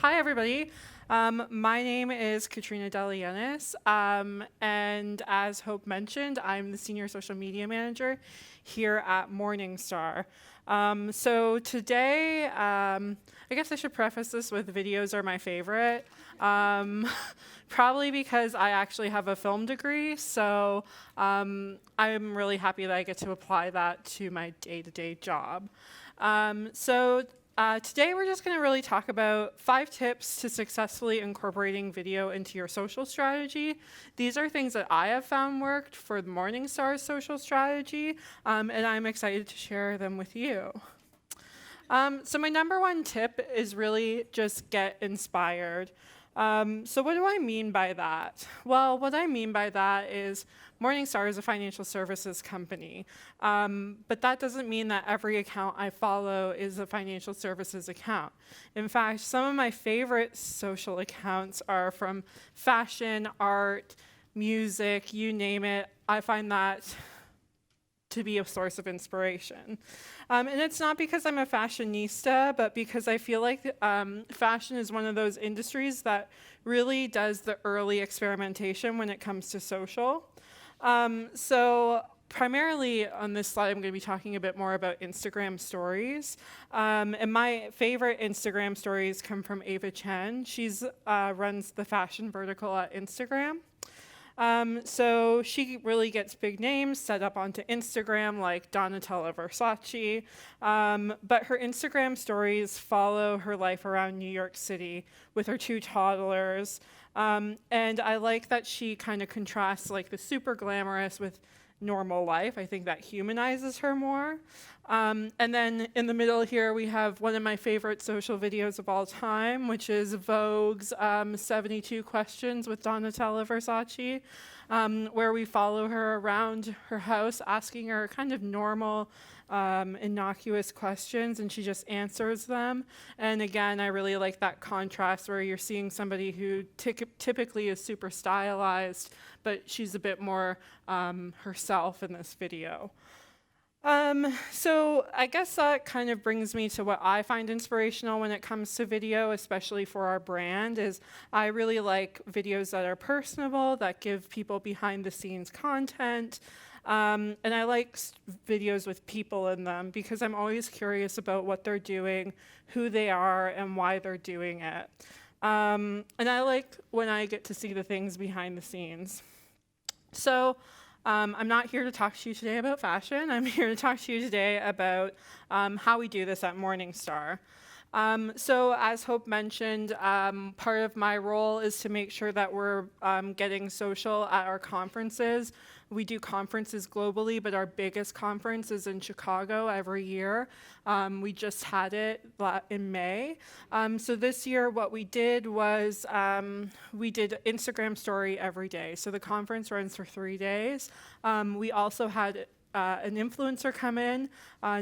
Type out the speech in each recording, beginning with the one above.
Hi, everybody. My name is Katryna Deligiannis, and as Hope mentioned, I'm the Senior Social Media Manager here at Morningstar. So today, I guess I should preface this with videos are my favorite, probably because I actually have a film degree, so I'm really happy that I get to apply that to my day-to-day job. Today we're just going to really talk about 5 tips to successfully incorporating video into your social strategy. These are things that I have found worked for the Morningstar's social strategy, and I'm excited to share them with you. So my number one tip is really just get inspired. So what do I mean by that? Well, what I mean by that is Morningstar is a financial services company, but that doesn't mean that every account I follow is a financial services account. In fact, some of my favorite social accounts are from fashion, art, music, you name it. I find that to be a source of inspiration. And it's not because I'm a fashionista, but because I feel like fashion is one of those industries that really does the early experimentation when it comes to social. So primarily on this slide, I'm going to be talking a bit more about Instagram stories. And my favorite Instagram stories come from Ava Chen. She's runs the fashion vertical at Instagram. So she really gets big names set up onto Instagram like Donatella Versace, but her Instagram stories follow her life around New York City with her 2 toddlers, and I like that she kind of contrasts like the super glamorous with normal life. I think that humanizes her more. And then in the middle here, we have one of my favorite social videos of all time, which is Vogue's 72 Questions with Donatella Versace, where we follow her around her house, asking her kind of normal, innocuous questions, and she just answers them. And again, I really like that contrast where you're seeing somebody who typically is super stylized, but she's a bit more herself in this video. So I guess that kind of brings me to what I find inspirational when it comes to video, especially for our brand, is I really like videos that are personable, that give people behind the scenes content. And I like videos with people in them because I'm always curious about what they're doing, who they are, and why they're doing it. And I like when I get to see the things behind the scenes. So I'm not here to talk to you today about fashion. I'm here to talk to you today about how we do this at Morningstar. So as Hope mentioned, part of my role is to make sure that we're getting social at our conferences. We do conferences globally, but our biggest conference is in Chicago every year. We just had it in May. So this year what we did was we did Instagram story every day. So the conference runs for 3 days. We also had an influencer come in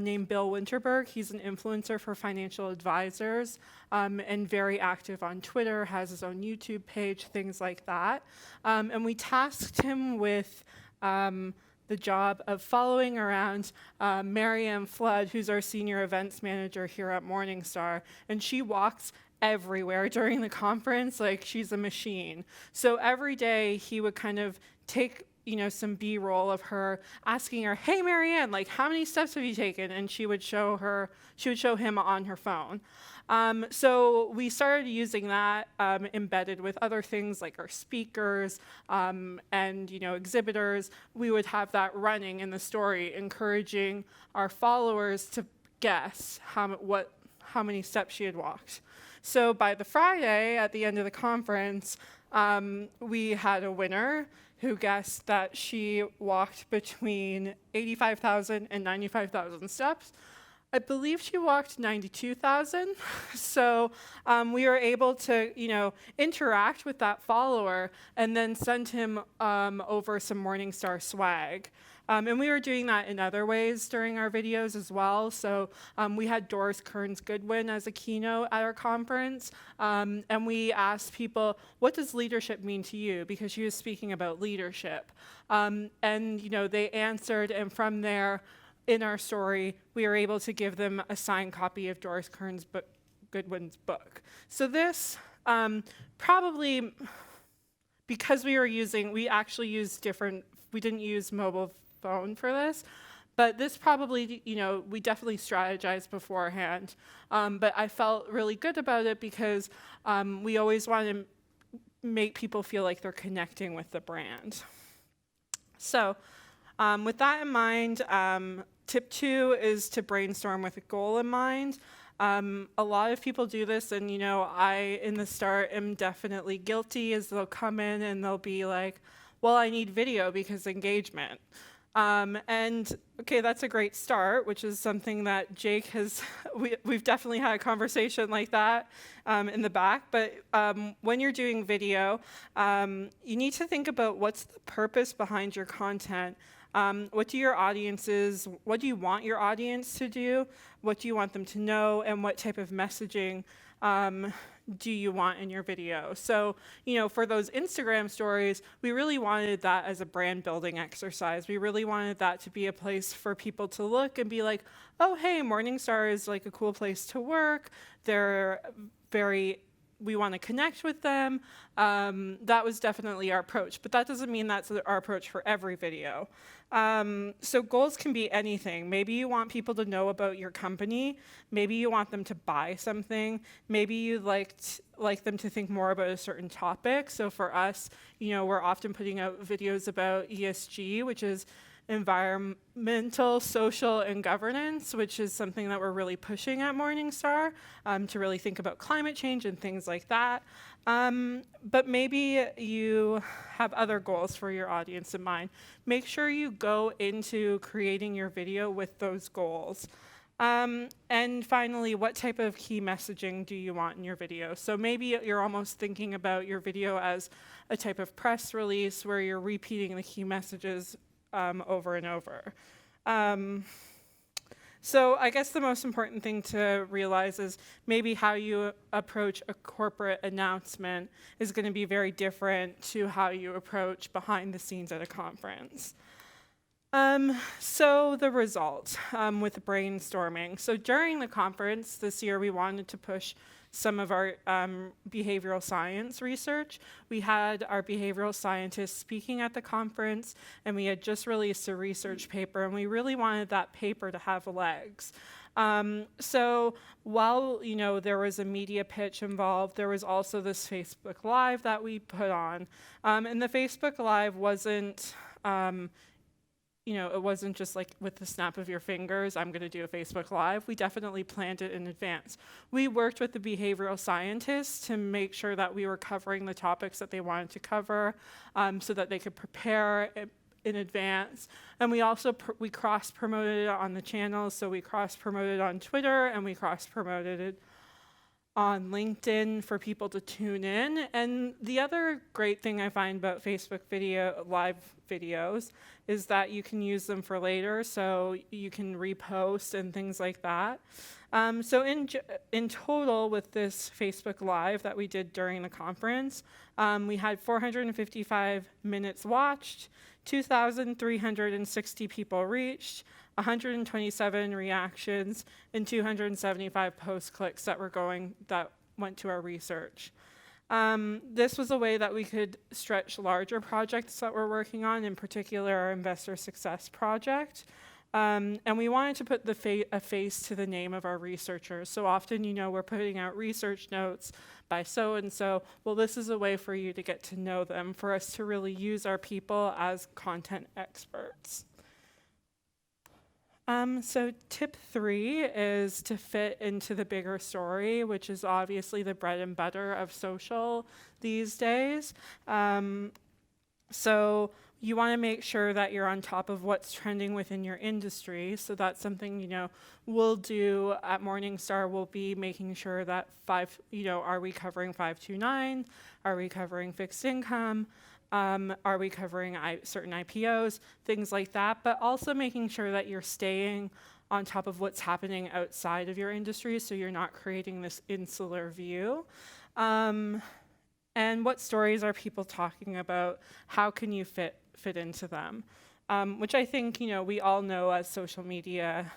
named Bill Winterberg. He's an influencer for financial advisors and very active on Twitter, has his own YouTube page, things like that. And we tasked him with the job of following around Marianne Flood, who's our senior events manager here at Morningstar, and she walks everywhere during the conference like she's a machine. So every day he would kind of take some B-roll of her asking her, "Hey Marianne, like how many steps have you taken?" And she would show him on her phone. So we started using that embedded with other things like our speakers and exhibitors. We would have that running in the story, encouraging our followers to guess how many steps she had walked. So by the Friday at the end of the conference, we had a winner who guessed that she walked between 85,000 and 95,000 steps. I believe she walked 92,000. So we were able to, interact with that follower and then send him over some Morningstar swag. And we were doing that in other ways during our videos as well. So we had Doris Kearns Goodwin as a keynote at our conference. And we asked people, what does leadership mean to you? Because she was speaking about leadership. And they answered, and from there, in our story, we were able to give them a signed copy of Doris Kearns Goodwin's book. So this probably, because we actually used we didn't use mobile phone for this, but this probably, we definitely strategized beforehand. But I felt really good about it because we always want to make people feel like they're connecting with the brand. So with that in mind, tip 2 is to brainstorm with a goal in mind. A lot of people do this, and I, in the start, am definitely guilty, as they'll come in and they'll be like, well, I need video because engagement. And okay, that's a great start, which is something that Jake we've definitely had a conversation like that in the back. But when you're doing video, you need to think about what's the purpose behind your content. What do you want your audience to do? What do you want them to know? And what type of messaging do you want in your video? So, for those Instagram stories, we really wanted that as a brand building exercise. We really wanted that to be a place for people to look and be like, oh, hey, Morningstar is like a cool place to work. We want to connect with them. That was definitely our approach, but that doesn't mean that's our approach for every video. So goals can be anything. Maybe you want people to know about your company. Maybe you want them to buy something. Maybe you'd like them to think more about a certain topic. So for us, we're often putting out videos about ESG, which is environmental, social, and governance, which is something that we're really pushing at Morningstar, to really think about climate change and things like that. But maybe you have other goals for your audience in mind. Make sure you go into creating your video with those goals. And finally, what type of key messaging do you want in your video? So maybe you're almost thinking about your video as a type of press release where you're repeating the key messages over and over. So I guess the most important thing to realize is maybe how you approach a corporate announcement is going to be very different to how you approach behind the scenes at a conference. So the result with brainstorming. So during the conference this year, we wanted to push some of our behavioral science research. We had our behavioral scientists speaking at the conference, and we had just released a research paper, and we really wanted that paper to have legs. So while there was a media pitch involved, there was also this Facebook Live that we put on, and the Facebook Live wasn't it wasn't just like with the snap of your fingers, I'm going to do a Facebook Live. We definitely planned it in advance. We worked with the behavioral scientists to make sure that we were covering the topics that they wanted to cover, so that they could prepare in advance. And we also we cross-promoted it on the channel. So we cross-promoted on Twitter, and we cross-promoted it on LinkedIn for people to tune in. And the other great thing I find about Facebook Live videos is that you can use them for later, so you can repost and things like that. So in total, with this Facebook Live that we did during the conference, we had 455 minutes watched, 2,360 people reached, 127 reactions, and 275 post clicks that went to our research. This was a way that we could stretch larger projects that we're working on, in particular our investor success project. And we wanted to put a face to the name of our researchers. So often, we're putting out research notes by so-and-so. Well, this is a way for you to get to know them, for us to really use our people as content experts. So tip 3 is to fit into the bigger story, which is obviously the bread and butter of social these days. So you want to make sure that you're on top of what's trending within your industry. So that's something, we'll do at Morningstar. We'll be making sure that are we covering 529? Are we covering fixed income? Are we covering certain IPOs, things like that, but also making sure that you're staying on top of what's happening outside of your industry, so you're not creating this insular view. And what stories are people talking about? How can you fit into them? Which I think we all know as social media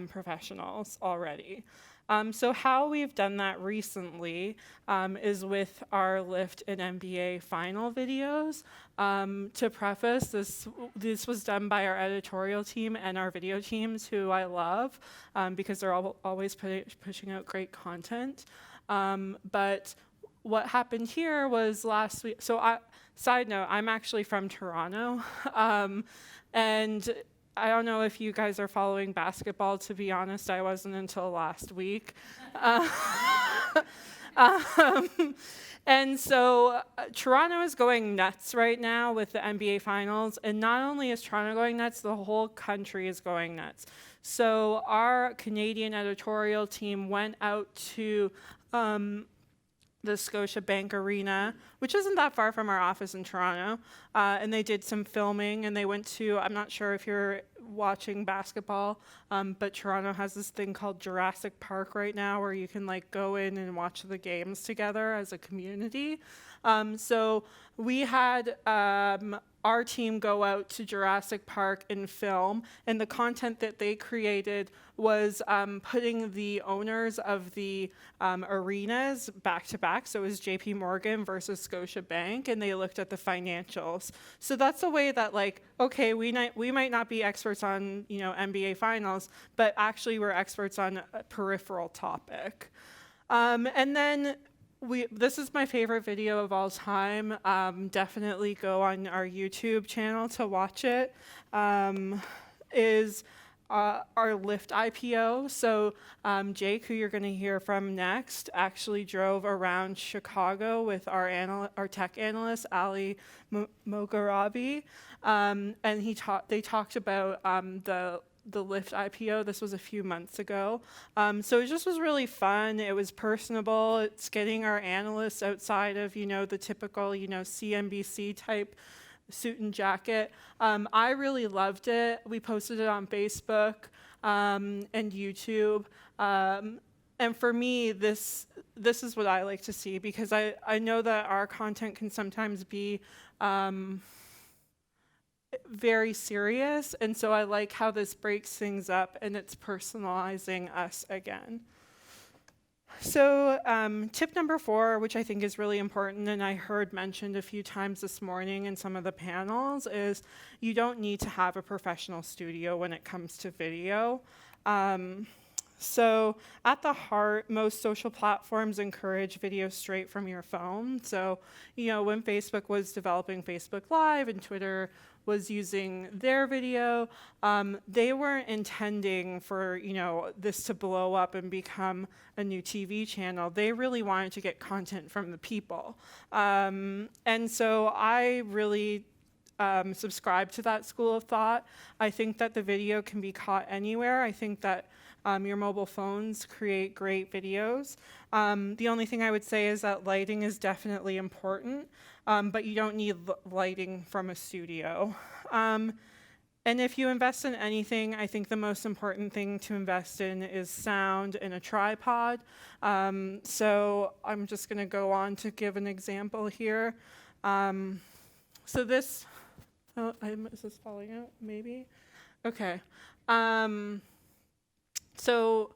professionals already. So how we've done that recently is with our Lift and MBA final videos. To preface, this was done by our editorial team and our video teams, who I love because they're always pushing out great content. But what happened here was last week. So, side note, I'm actually from Toronto, and I don't know if you guys are following basketball. To be honest, I wasn't until last week. And so Toronto is going nuts right now with the NBA Finals. And not only is Toronto going nuts, the whole country is going nuts. So our Canadian editorial team went out to the Scotiabank Arena, which isn't that far from our office in Toronto, and they did some filming, and they went to, I'm not sure if you're watching basketball, but Toronto has this thing called Jurassic Park right now where you can like go in and watch the games together as a community. So we had our team go out to Jurassic Park and film, and the content that they created was putting the owners of the arenas back to back. So it was JP Morgan versus Scotiabank, and they looked at the financials. So that's a way that, like, okay, we might not be experts on, NBA finals, but actually we're experts on a peripheral topic. And then this is my favorite video of all time. Definitely go on our YouTube channel to watch it. Is our Lyft IPO. So Jake, who you're going to hear from next, actually drove around Chicago with our tech analyst, Ali Mogharabi, and they talked about the Lyft IPO. This was a few months ago. So it just was really fun. It was personable. It's getting our analysts outside of, the typical, CNBC type suit and jacket. I really loved it. We posted it on Facebook and YouTube. And for me, this is what I like to see, because I know that our content can sometimes be very serious, and so I like how this breaks things up and it's personalizing us again. So tip number 4, which I think is really important, and I heard mentioned a few times this morning in some of the panels, is you don't need to have a professional studio when it comes to video. So at the heart, most social platforms encourage video straight from your phone. So, when Facebook was developing Facebook Live and Twitter was using their video, they weren't intending for, this to blow up and become a new TV channel. They really wanted to get content from the people. And so I really subscribe to that school of thought. I think that the video can be caught anywhere. I think that your mobile phones create great videos. The only thing I would say is that lighting is definitely important, but you don't need lighting from a studio. And if you invest in anything, I think the most important thing to invest in is sound and a tripod. So I'm just going to go on to give an example here. So this, is this falling out? Maybe? Okay. So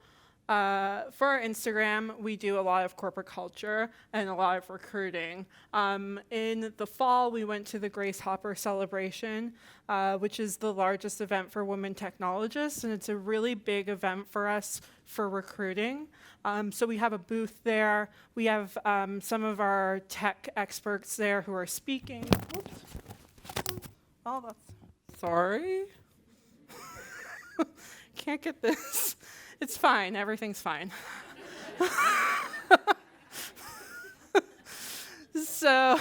for our Instagram, we do a lot of corporate culture and a lot of recruiting. In the fall, we went to the Grace Hopper celebration, which is the largest event for women technologists, and it's a really big event for us for recruiting. So we have a booth there. We have some of our tech experts there who are speaking. Oops. Oh, that's sorry. Can't get this. It's fine. Everything's fine. So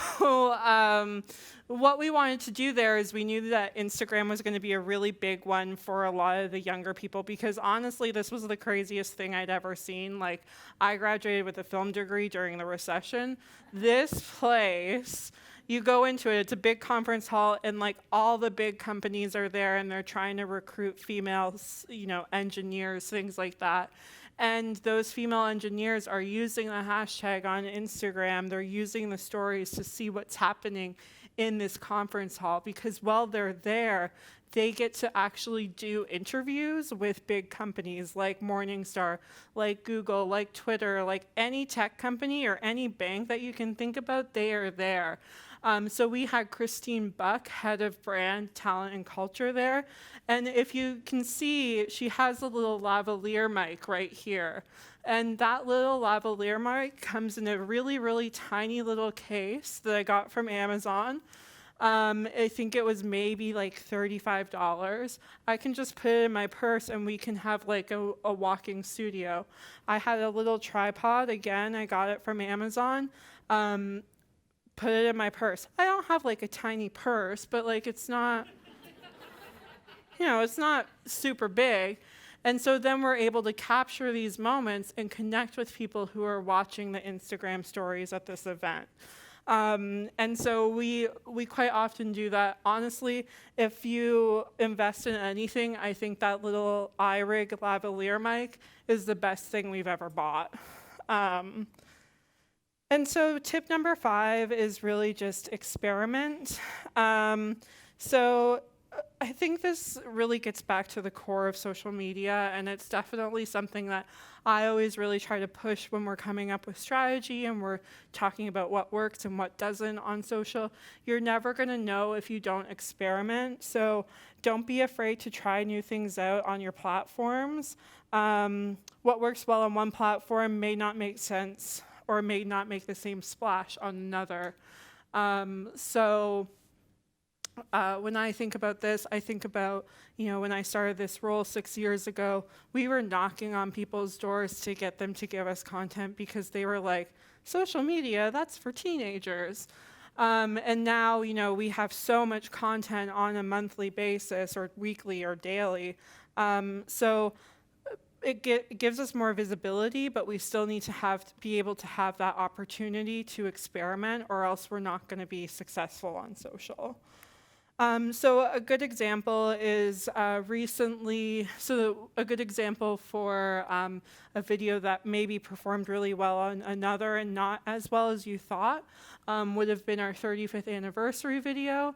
what we wanted to do there is we knew that Instagram was going to be a really big one for a lot of the younger people, because honestly, this was the craziest thing I'd ever seen. Like, I graduated with a film degree during the recession. This place, you go into it, it's a big conference hall, and like all the big companies are there, and they're trying to recruit females, engineers, things like that. And those female engineers are using the hashtag on Instagram. They're using the stories to see what's happening in this conference hall, because while they're there, they get to actually do interviews with big companies like Morningstar, like Google, like Twitter, like any tech company or any bank that you can think about, they are there. So we had Christine Buck, head of brand, talent, and culture there. And if you can see, she has a little lavalier mic right here. And that little lavalier mic comes in a really, really tiny little case that I got from Amazon. I think it was maybe like $35. I can just put it in my purse and we can have like a walking studio. I had a little tripod, again, I got it from Amazon. Put it in my purse. I don't have like a tiny purse, but like it's not, it's not super big. And so then we're able to capture these moments and connect with people who are watching the Instagram stories at this event. And so we quite often do that. Honestly, if you invest in anything, I think that little iRig lavalier mic is the best thing we've ever bought. And so tip number 5 is really just experiment. So I think this really gets back to the core of social media, and it's definitely something that I always really try to push when we're coming up with strategy and we're talking about what works and what doesn't on social. You're never going to know if you don't experiment, so don't be afraid to try new things out on your platforms. What works well on one platform may not make sense or may not make the same splash on another. When I think about this, I think about, when I started this role 6 years ago, we were knocking on people's doors to get them to give us content because they were like, social media, that's for teenagers. And now, we have so much content on a monthly basis or weekly or daily. So it gives us more visibility, but we still need to be able to have that opportunity to experiment, or else we're not going to be successful on social. So a good example is a good example for a video that maybe performed really well on another and not as well as you thought would have been our 35th anniversary video.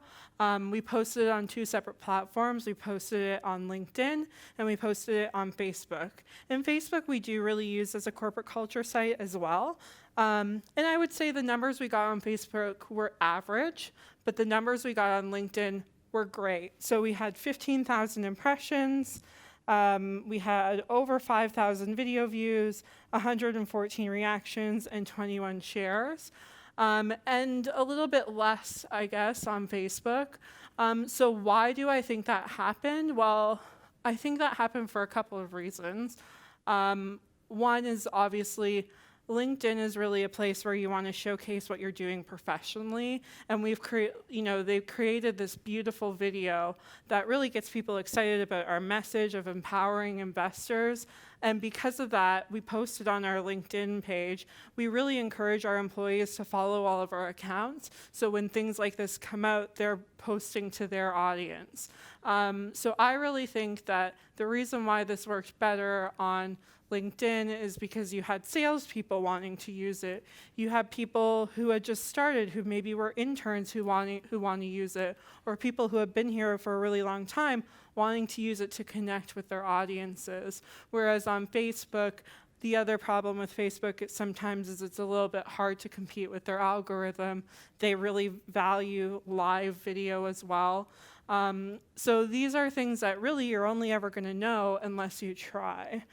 We posted it on 2 separate platforms. We posted it on LinkedIn and we posted it on Facebook. And Facebook we do really use as a corporate culture site as well. And I would say the numbers we got on Facebook were average, but the numbers we got on LinkedIn were great. So we had 15,000 impressions, we had over 5,000 video views, 114 reactions, and 21 shares. And a little bit less, I guess, on Facebook. So why do I think that happened? Well, I think that happened for a couple of reasons. One is obviously LinkedIn is really a place where you want to showcase what you're doing professionally, and they've created this beautiful video that really gets people excited about our message of empowering investors. And because of that, we posted on our LinkedIn page. We really encourage our employees to follow all of our accounts, so when things like this come out, they're posting to their audience. So I really think that the reason why this worked better on LinkedIn is because you had salespeople wanting to use it. You had people who had just started, who maybe were interns who want to use it, or people who have been here for a really long time wanting to use it to connect with their audiences. Whereas on Facebook, the other problem with Facebook sometimes is it's a little bit hard to compete with their algorithm. They really value live video as well. So these are things that really you're only ever going to know unless you try.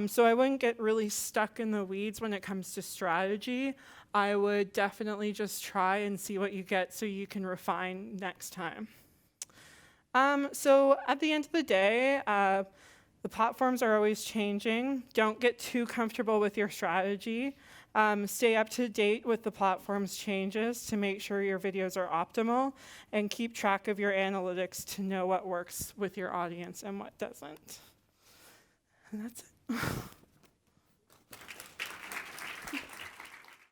So I wouldn't get really stuck in the weeds when it comes to strategy. I would definitely just try and see what you get so you can refine next time. So at the end of the day, the platforms are always changing. Don't get too comfortable with your strategy. Stay up to date with the platform's changes to make sure your videos are optimal, and keep track of your analytics to know what works with your audience and what doesn't. And that's it.